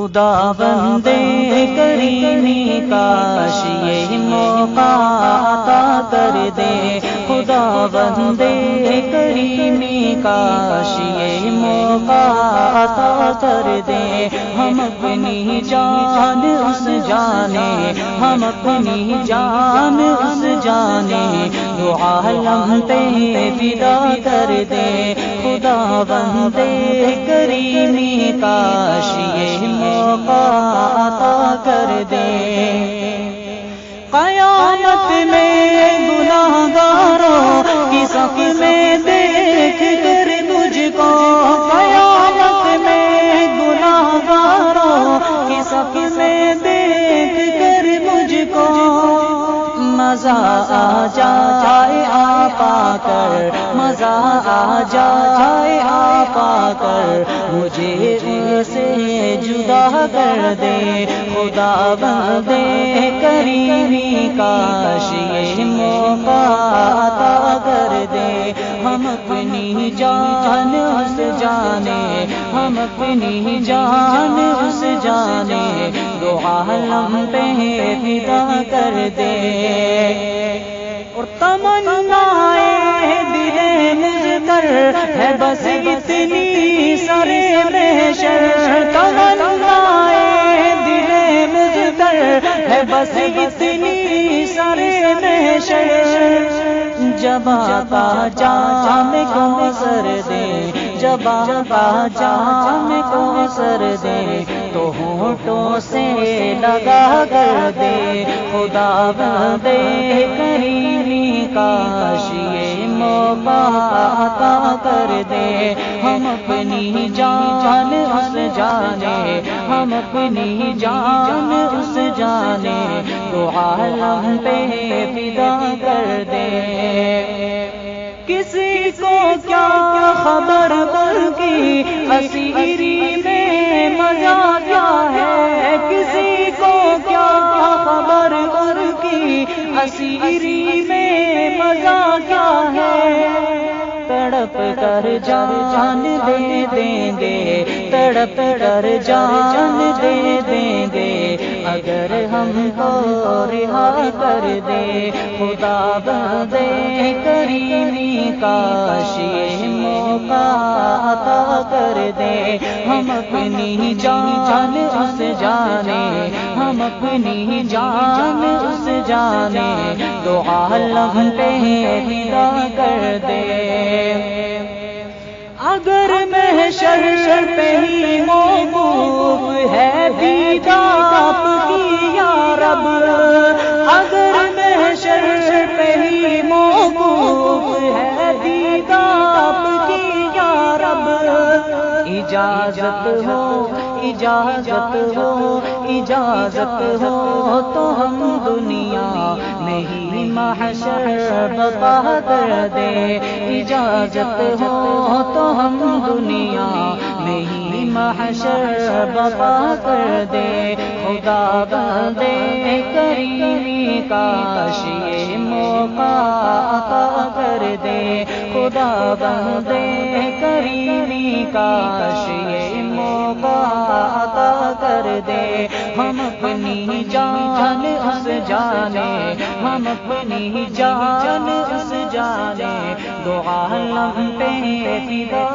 خدا بندے کریمی کاش یہ موقع عطا کر دے، خدا بندے کریمی کاش یہ موقع عطا کر دے، ہم اپنی جان اس جانے، ہم اپنی جان اس جانے، دو عالم پہ فدا کر دے، خدا بندے کریمی کاش یہ موقع عطا کر دے۔ قیامت میں گناہگاروں کی صف میں دیکھ کر مجھ کو، قیامت میں گناہگاروں کی صف میں دیکھ کر مجھ کو، مزہ آ جائے آپ آ کر، مزہ آ جائے آپ آ کر، مجھے سے جدا کر دے، خدا بندے کریمی کاش یہ موقع عطا کر دے، ہم اپنی جان اس جانے، ہم اپنی جان اس جانے، دو عالم پہ فدا کر دے۔ اور تمنائے دل مجھتر ہے بس اتنی سرے محشر، تمنائے دل مجھتر ہے بس اتنی سرے محشر، جب آقا جام کو سر دے، جب آقا جام کو سر دے، تو ہونٹوں سے لگا کر دے، خدا بندے کریمی کاش یہ موقع عطا کر دے، ہم اپنی جان اس جانے، ہم اپنی جان اس جانے، تو عالم پہ فدا کر دے۔ کسی کو کیا خبر ان کی اسیری میں مزہ کیا ہے، کسی کو کیا خبر ان کی اسیری میں مزہ کیا ہے، تڑپ کر جان دے دیں گے، تڑپ کر جان دے دیں گے، اگر ہم کو رہا کر دے، خدا بندے کریمی کاش یہ موقع عطا کر دے، ہم اپنی جان اس جانے، ہم اپنی جان اس جانے، دو عالم پہ فدا کر دے۔ اگر محشر پہ ہی موقوف ہے دید آپ کی یا رب، اگر محشر پہ ہی موقوف ہے دید آپ کی یا رب، اجازت ہو اجازت ہو اجازت ہو تو ہم دنیا میں ہی محشر بتا کر دے، اجازت ہو تو ہم دنیا میں ہی محشر بتا کر دے، خدا بندے کریمی کاش یہ موقع عطا کر دے، خدا بندے کریمی کاش یہ موقع عطا کر دے، ہم اپنی جان اس جانے، ہم اپنی جان اس جانے، دو عالم پہ فدا